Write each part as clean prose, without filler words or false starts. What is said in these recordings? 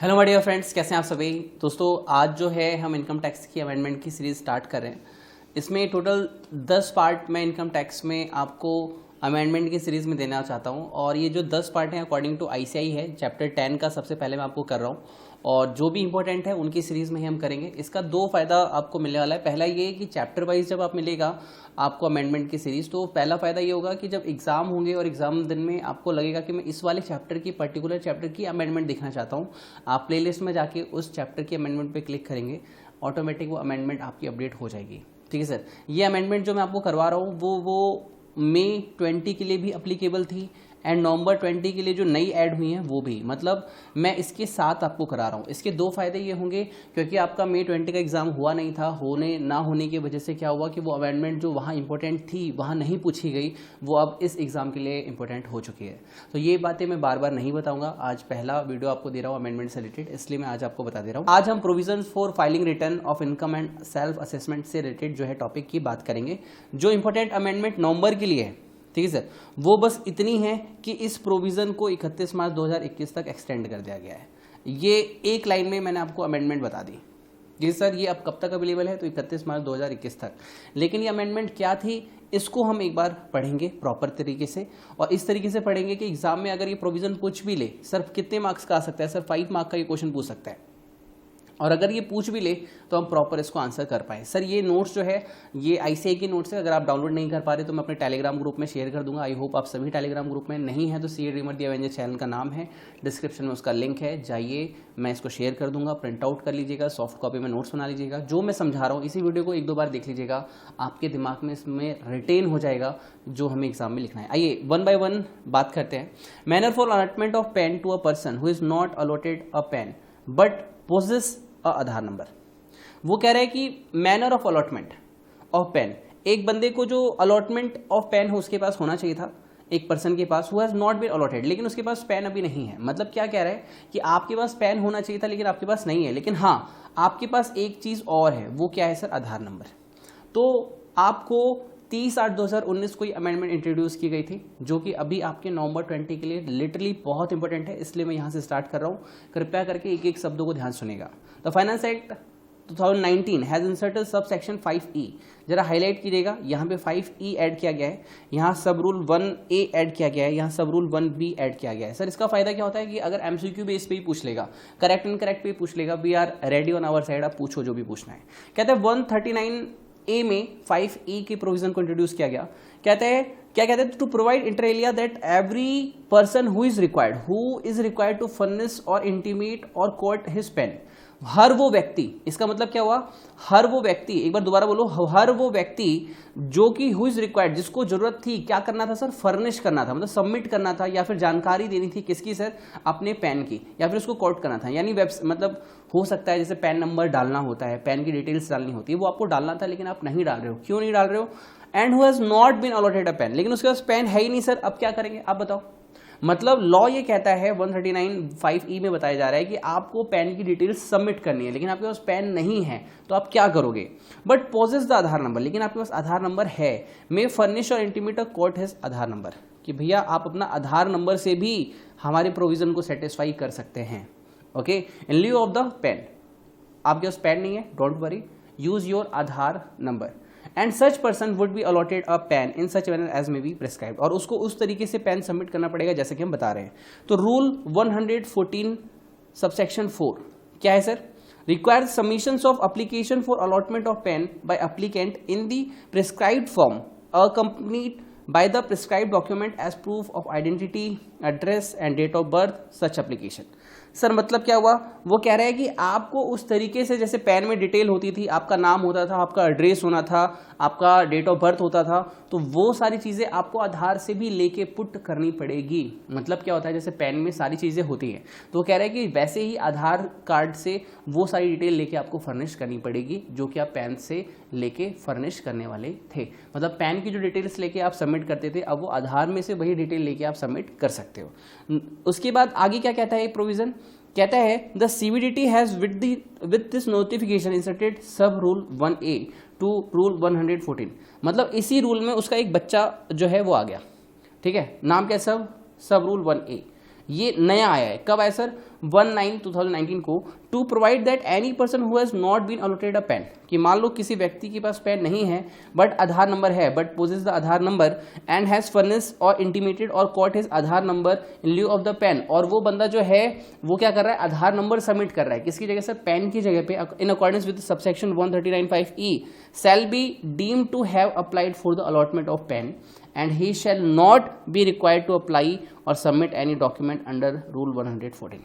Hello my dear friends, कैसे हैं आप सभी। दोस्तों आज जो है हम इनकम टैक्स की अमेंडमेंट की सीरीज स्टार्ट कर रहे हैं। इसमें टोटल 10 पार्ट मैं इनकम टैक्स में आपको अमेंडमेंट की सीरीज में देना चाहता हूं और ये जो 10 पार्ट हैं अकॉर्डिंग टू आईसीआई है। चैप्टर 10 का सबसे पहले मैं आपको कर रहा हूं और जो भी इंपॉर्टेंट है उनकी सीरीज में ही हम करेंगे। इसका दो फायदा आपको मिलने वाला है। पहला ये कि चैप्टर वाइज जब आप मिलेगा आपको अमेंडमेंट की सीरीज, तो पहला फायदा ये होगा कि जब एग्जाम होंगे और एग्जाम दिन में आपको लगेगा कि मैं इस वाले चैप्टर की पर्टिकुलर चैप्टर की अमेंडमेंट देखना चाहता हूँ, आप प्लेलिस्ट में जाके उस चैप्टर की अमेंडमेंट पे क्लिक करेंगे, ऑटोमेटिक वो अमेंडमेंट आपकी अपडेट हो जाएगी। ठीक है सर। ये अमेंडमेंट जो मैं आपको करवा रहा हूँ वो मई 20 के लिए भी अप्लीकेबल थी एंड नवंबर 20 के लिए जो नई ऐड हुई हैं वो भी, मतलब मैं इसके साथ आपको करा रहा हूँ। इसके दो फायदे ये होंगे क्योंकि आपका मई 20 का एग्जाम हुआ नहीं था, होने ना होने की वजह से क्या हुआ कि वो अमेंडमेंट जो वहाँ इंपॉर्टेंट थी वहाँ नहीं पूछी गई, वो अब इस एग्जाम के लिए इंपॉर्टेंट हो चुकी है। तो ये बातें मैं बार बार नहीं बताऊंगा। आज पहला वीडियो आपको दे रहा हूँ अमेंडमेंट से रिलेटेड, इसलिए मैं आज आपको बता दे रहा हूँ। आज हम provision for filing return of income and self assessment से रिलेटेड जो है टॉपिक की बात करेंगे। जो इंपॉर्टेंट अमेंडमेंट नवंबर के लिए है, ठीक है सर, वो बस इतनी है कि इस प्रोविजन को 31 मार्च 2021 तक एक्सटेंड कर दिया गया है। ये एक लाइन में मैंने आपको अमेंडमेंट बता दी जी सर, ये अब कब तक अवेलेबल है, तो 31 मार्च 2021 तक। लेकिन ये अमेंडमेंट क्या थी इसको हम एक बार पढ़ेंगे प्रॉपर तरीके से, और इस तरीके से पढ़ेंगे कि एग्जाम में अगर ये प्रोविजन पूछ भी ले, सर कितने मार्क्स का आ सकता है, सर 5 मार्क का ये क्वेश्चन पूछ सकता है, और अगर ये पूछ भी ले तो हम प्रॉपर इसको आंसर कर पाए। सर ये नोट्स जो है ये आईसीआई के नोट्स है, अगर आप डाउनलोड नहीं कर पा रहे तो मैं अपने टेलीग्राम ग्रुप में शेयर कर दूंगा। आई होप आप सभी टेलीग्राम ग्रुप में नहीं है तो सीए ड्रीमर दी एवेंजर चैनल का नाम है, डिस्क्रिप्शन में उसका लिंक है, जाइए, मैं इसको शेयर कर दूंगा, प्रिंट आउट कर लीजिएगा, सॉफ्ट कॉपी में नोट्स बना लीजिएगा। जो मैं समझा रहा हूँ इसी वीडियो को एक दो बार देख लीजिएगा, आपके दिमाग में इसमें रिटेन हो जाएगा जो हमें एग्जाम में लिखना है। आइए वन बाय वन बात करते हैं। Manner for allotment of PAN to a person who is not allotted a PAN but possesses Aadhaar number. वो कह रहे हैं कि manner of allotment of PAN, एक बंदे को जो अलॉटमेंट ऑफ पेन हो उसके पास होना चाहिए था, एक पर्सन के पास who has not been allotted, लेकिन उसके पास पेन अभी नहीं है। मतलब क्या कह रहा है कि आपके पास पेन होना चाहिए था लेकिन आपके पास नहीं है, लेकिन हाँ आपके पास एक चीज और है, वो क्या है सर, आधार नंबर। तो आपको 30/8/2019 को अमेंडमेंट इंट्रोड्यूस की गई थी जो कि अभी आपके नवंबर 20 के लिए लिटरली बहुत इंपॉर्टेंट है, इसलिए मैं यहाँ से स्टार्ट कर रहा हूँ। कृपया करके एक एक शब्दों को ध्यान सुनेगा। The finance act 2019 has inserted sub section 5E, जरा हाईलाइट कीजिएगा, यहाँ पे 5E ऐड किया गया है, यहाँ सब रूल 1A ऐड किया गया है, यहाँ सब रूल 1B ऐड किया गया है। सर इसका फायदा क्या होता है कि अगर एमसीक्यू बेस पे ही पूछ लेगा, करेक्ट इनकरेक्ट पे ही पूछ लेगा, we are ready on our side, आप पूछो जो भी पूछना है। कहते हैं 139A में 5E के प्रोविजन को इंट्रोड्यूस किया गया। कहते हैं क्या कहते हैं, to provide inter alia that every person who is required to furnish or intimate or quote his PAN. हर वो व्यक्ति, इसका मतलब क्या हुआ, हर वो व्यक्ति, एक बार दोबारा बोलो, हर वो व्यक्ति जो कि हु इज रिक्वायर्ड, जिसको जरूरत थी, क्या करना था सर, फर्निश करना था, मतलब सबमिट करना था या फिर जानकारी देनी थी किसकी सर, अपने पैन की, या फिर उसको कोट करना था। यानी मतलब हो सकता है जैसे पैन नंबर डालना होता है, पैन की डिटेल्स डालनी होती है, वो आपको डालना था लेकिन आप नहीं डाल रहे हो, क्यों नहीं डाल रहे हो, and who has not been allotted a PAN, लेकिन उसके पास पेन है ही नहीं सर, अब क्या करेंगे आप बताओ। मतलब लॉ ये कहता है 139(5)E में बताया जा रहा है कि आपको पैन की डिटेल्स सबमिट करनी है, लेकिन आपके पास पैन नहीं है तो आप क्या करोगे, but possesses the Aadhaar number, लेकिन आपके पास आधार नंबर है, may furnish or intimate quote has Aadhaar number, कि भैया आप अपना आधार नंबर से भी हमारे प्रोविजन को सेटिस्फाई कर सकते हैं। Okay, in lieu of the PAN, आपके पास पेन नहीं है, don't worry, use your Aadhaar number and such person would be allotted a PAN in such manner as may be prescribed, और उसको उस तरीके से पेन सबमिट करना पड़ेगा जैसे कि हम बता रहे हैं। तो रूल 114 सबसेक्शन 4 क्या है sir, requires submissions of application for allotment of PAN by applicant in the prescribed form accompanied by the prescribed document as proof of identity, address and date of birth such application। Sir मतलब क्या हुआ, वो कह रहा है कि आपको उस तरीके से जैसे पैन में डिटेल होती थी, आपका नाम होता था, आपका एड्रेस होना था, आपका डेट ऑफ बर्थ होता था, तो वो सारी चीज़ें आपको आधार से भी लेके पुट करनी पड़ेगी। मतलब क्या होता है, जैसे पैन में सारी चीज़ें होती हैं, तो वो कह रहा है कि वैसे ही आधार कार्ड से वो सारी डिटेल लेके आपको फर्निश करनी पड़ेगी जो कि आप पैन से लेके फर्निश करने वाले थे। मतलब पैन की जो डिटेल्स लेके आप सबमिट करते थे, अब वो आधार में से वही डिटेल लेके आप सबमिट कर सकते हो। उसके बाद आगे क्या कहता है प्रोविजन, कहता है the CBDT has with this notification inserted सब रूल 1A टू रूल 114, मतलब इसी रूल में उसका एक बच्चा जो है वो आ गया, ठीक है, नाम क्या, सब रूल 1A, ये नया आया है। कब आया सर? 1/9/2019 को। To provide that any person who has not been allotted a PAN, कि मान लो किसी व्यक्ति के पास पेन नहीं है बट आधार नंबर है, but possesses the Aadhaar number and has furnished or intimated or quoted his Aadhaar number in lieu of the PAN, और वो बंदा जो है वो क्या कर रहा है, आधार नंबर सबमिट कर रहा है किसकी जगह सर? पेन की जगह पे, in accordance with subsection 139(5)(e) shall be deemed to have applied for the allotment of pen and he shall not be required to apply or submit any document under rule 114।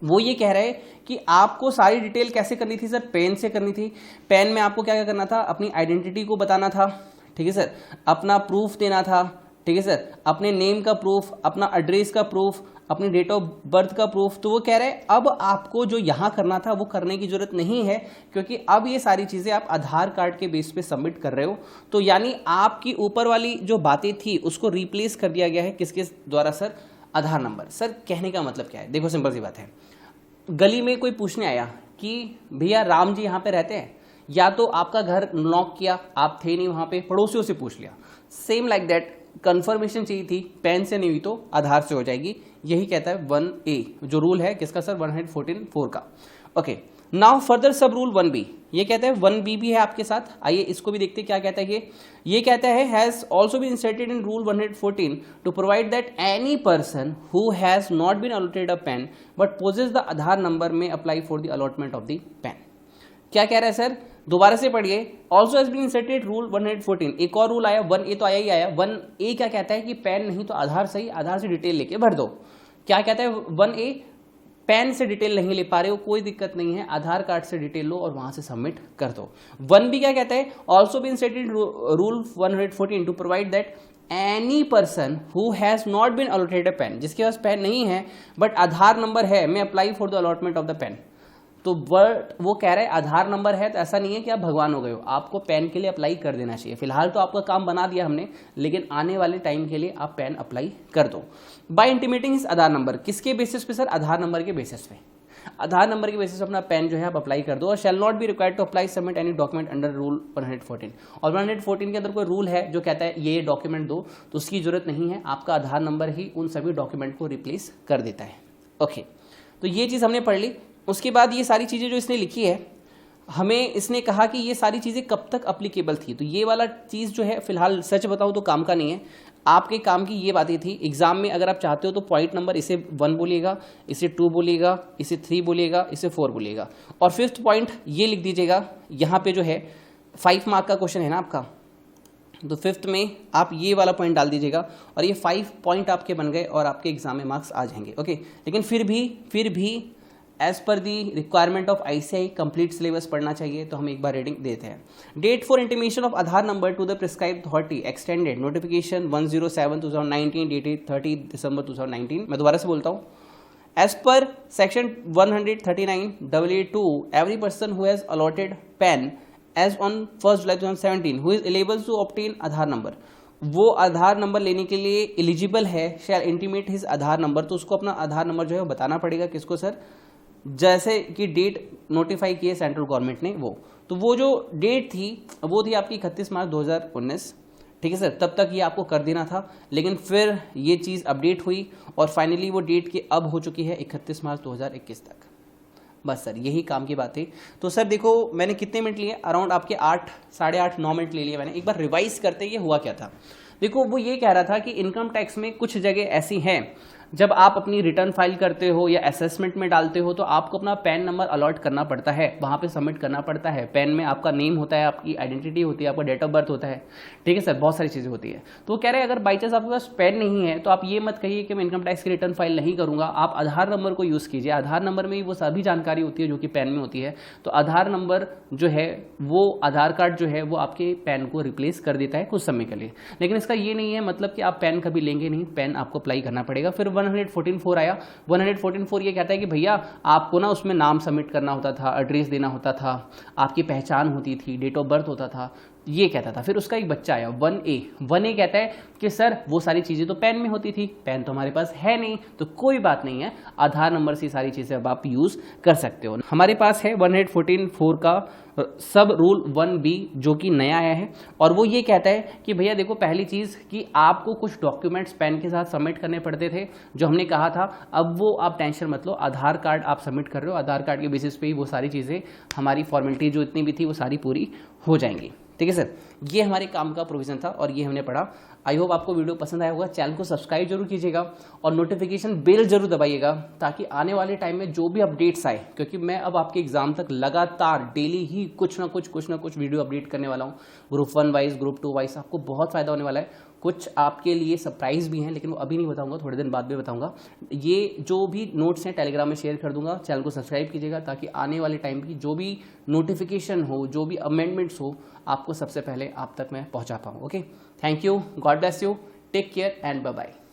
वो ये कह रहा है कि आपको सारी डिटेल कैसे करनी थी सर? पेन से करनी थी। पेन में आपको क्या क्या करना था? अपनी आइडेंटिटी को बताना था, ठीक है सर, अपना प्रूफ देना था, ठीक है सर, अपने नेम का प्रूफ, अपना एड्रेस का प्रूफ, अपनी डेट ऑफ बर्थ का प्रूफ। तो वो कह रहे हैं अब आपको जो यहाँ करना था वो करने की जरूरत नहीं है, क्योंकि अब ये सारी चीजें आप आधार कार्ड के बेस पे सबमिट कर रहे हो। तो यानी आपकी ऊपर वाली जो बातें थी उसको रिप्लेस कर दिया गया है किसके द्वारा सर? आधार नंबर। सर कहने का मतलब क्या है? देखो सिंपल सी बात है, गली में कोई पूछने आया कि भैया राम जी यहाँ पे रहते हैं, या तो आपका घर नॉक किया, आप थे नहीं वहां पे, पड़ोसियों से पूछ लिया। सेम लाइक दैट कंफर्मेशन चाहिए थी, पेन से नहीं हुई तो आधार से हो जाएगी। यही कहता है 1A जो रूल है किसका सर? 114(4) का। ओके, नाउ फर्दर सब रूल 1B, ये कहता है 1B भी है आपके साथ। आइए इसको भी देखते हैं क्या कहता है ये कहता है has also been inserted in rule 114 to provide that any person who has not been allotted a PAN but possesses the Aadhaar number may apply for the allotment of the PAN. क्या कह रहा है सर? दोबारा से पढ़िए। Also has been inserted rule 114, एक और rule आया 1A तो आया ही आया। 1A क्या कहता है कि पेन नहीं तो आधार सही, आधार से डिटेल लेके भर दो। क्या कहता है 1A? पेन से डिटेल नहीं ले पा रहे हो, कोई दिक्कत नहीं है, आधार कार्ड से डिटेल लो और वहां से सबमिट कर दो। 1B क्या कहता है? Also been inserted rule 114 to provide that any person who has not been allotted a PAN, जिसके पास पेन नहीं है बट आधार नंबर है, मैं apply for the allotment of the PAN. तो वो कह रहे हैं आधार नंबर है तो ऐसा नहीं है कि आप भगवान हो गए हो, आपको पेन के लिए अप्लाई कर देना चाहिए। फिलहाल तो आपका काम बना दिया हमने, लेकिन आने वाले टाइम के लिए आप पेन अप्लाई कर दो। बाय इंटीमेटिंग इस आधार नंबर, किसके बेसिस पे सर? आधार नंबर के बेसिस पे। आधार नंबर के बेसिस पे अपना पेन जो है आप अप्लाई कर दो। और shall not be required to apply submit any document under rule 114। और 114 के अंदर कोई रूल है जो कहता है ये डॉक्यूमेंट दो, तो उसकी जरूरत नहीं है, आपका आधार नंबर ही उन सभी डॉक्यूमेंट को रिप्लेस कर देता है। ओके, तो ये चीज़ हमने पढ़ ली। उसके बाद ये सारी चीज़ें जो इसने लिखी है, हमें इसने कहा कि ये सारी चीज़ें कब तक अप्लीकेबल थी। तो ये वाला चीज़ जो है फिलहाल सच बताऊँ तो काम का नहीं है, आपके काम की ये बातें थी। एग्जाम में अगर आप चाहते हो तो पॉइंट नंबर इसे 1 बोलिएगा, इसे 2 बोलिएगा, इसे 3 बोलिएगा, इसे 4 बोलिएगा, और 5th पॉइंट ये लिख दीजिएगा। यहाँ पे जो है 5 मार्क का क्वेश्चन है ना आपका, तो 5th में आप ये वाला पॉइंट डाल दीजिएगा और ये 5 पॉइंट आपके बन गए और आपके एग्जाम में मार्क्स आ जाएंगे। ओके, लेकिन फिर भी as per the requirement of ICAI complete syllabus पढ़ना चाहिए, तो हम एक बार रीडिंग देते हैं। Date for intimation of Aadhaar number to the prescribed authority extended notification 107/2019 dated 30 December 2019। मैं दोबारा से बोलता हूँ, as per section 139(2) every person who has allotted PAN as on 1 July 2017 who is eligible to obtain Aadhaar number, वो Aadhaar number लेने के लिए eligible है, शैल इंटीमेट हिज आधार नंबर। तो उसको अपना आधार नंबर जो है वो बताना पड़ेगा किसको सर? जैसे कि डेट नोटिफाई की है सेंट्रल गवर्नमेंट ने वो वो जो डेट थी वो थी आपकी 31 मार्च 2019, ठीक है सर। तब तक ये आपको कर देना था, लेकिन फिर ये चीज़ अपडेट हुई और फाइनली वो डेट की अब हो चुकी है 31 मार्च 2021 तक। बस सर यही काम की बात है। तो सर देखो मैंने कितने मिनट लिए? अराउंड आपके 8 साढ़े 8 9 मिनट ले लिए मैंने। एक बार रिवाइज करते ये हुआ क्या था। देखो वो ये कह रहा था कि इनकम टैक्स में कुछ जगह ऐसी हैं जब आप अपनी रिटर्न फाइल करते हो या असेसमेंट में डालते हो तो आपको अपना पैन नंबर अलॉट करना पड़ता है, वहाँ पे सबमिट करना पड़ता है। पैन में आपका नेम होता है, आपकी आइडेंटिटी होती है, आपका डेट ऑफ बर्थ होता है, ठीक है सर, बहुत सारी चीज़ें होती है। तो वो कह रहे हैं अगर बाई चांस आपके पास पैन नहीं है तो आप ये मत कहिए कि मैं इनकम टैक्स की रिटर्न फाइल नहीं करूँगा, आप आधार नंबर को यूज़ कीजिए। आधार नंबर में ही वो सभी जानकारी होती है जो कि पैन में होती है। तो आधार नंबर जो है वो आधार कार्ड जो है वो आपके पैन को रिप्लेस कर देता है कुछ समय के लिए। लेकिन इसका ये नहीं है मतलब कि आप पैन कभी लेंगे नहीं, पैन आपको अप्लाई करना पड़ेगा। फिर 114(4) आया। 114(4) ये कहता है कि भैया आपको ना उसमें नाम सबमिट करना होता था, एड्रेस देना होता था, आपकी पहचान होती थी, डेट ऑफ बर्थ होता था। ये कहता था। फिर उसका एक बच्चा आया 1A कहता है कि सर वो सारी चीज़ें तो पेन में होती थी, पेन तो हमारे पास है नहीं, तो कोई बात नहीं है, आधार नंबर से सारी चीज़ें अब आप यूज़ कर सकते हो। हमारे पास है 114(4) का सब रूल 1B जो कि नया आया है, और वो ये कहता है कि भैया देखो, पहली चीज़ कि आपको कुछ डॉक्यूमेंट्स पेन के साथ सबमिट करने पड़ते थे जो हमने कहा था, अब वो आप टेंशन मत लो, आधार कार्ड आप सबमिट कर रहे हो, आधार कार्ड के बेसिस पे ही वो सारी चीज़ें, हमारी फॉर्मेलिटी जो इतनी भी थी वो सारी पूरी हो जाएंगी। ठीक है सर, ये हमारे काम का प्रोविजन था और ये हमने पढ़ा। आई होप आपको वीडियो पसंद आया होगा। चैनल को सब्सक्राइब जरूर कीजिएगा और नोटिफिकेशन बेल जरूर दबाइएगा, ताकि आने वाले टाइम में जो भी अपडेट्स आए, क्योंकि मैं अब आपके एग्जाम तक लगातार डेली ही कुछ ना कुछ वीडियो अपडेट करने वाला हूँ। ग्रुप 1 वाइज, ग्रुप 2 वाइज आपको बहुत फायदा होने वाला है। कुछ आपके लिए सरप्राइज भी हैं, लेकिन वो अभी नहीं बताऊंगा, थोड़े दिन बाद में बताऊंगा। ये जो भी नोट्स हैं टेलीग्राम में शेयर कर दूंगा। चैनल को सब्सक्राइब कीजिएगा ताकि आने वाले टाइम की जो भी नोटिफिकेशन हो, जो भी अमेंडमेंट्स हो, आपको सबसे पहले आप तक मैं पहुंचा पाऊँ। Okay, thank you, God bless you, take care and bye bye.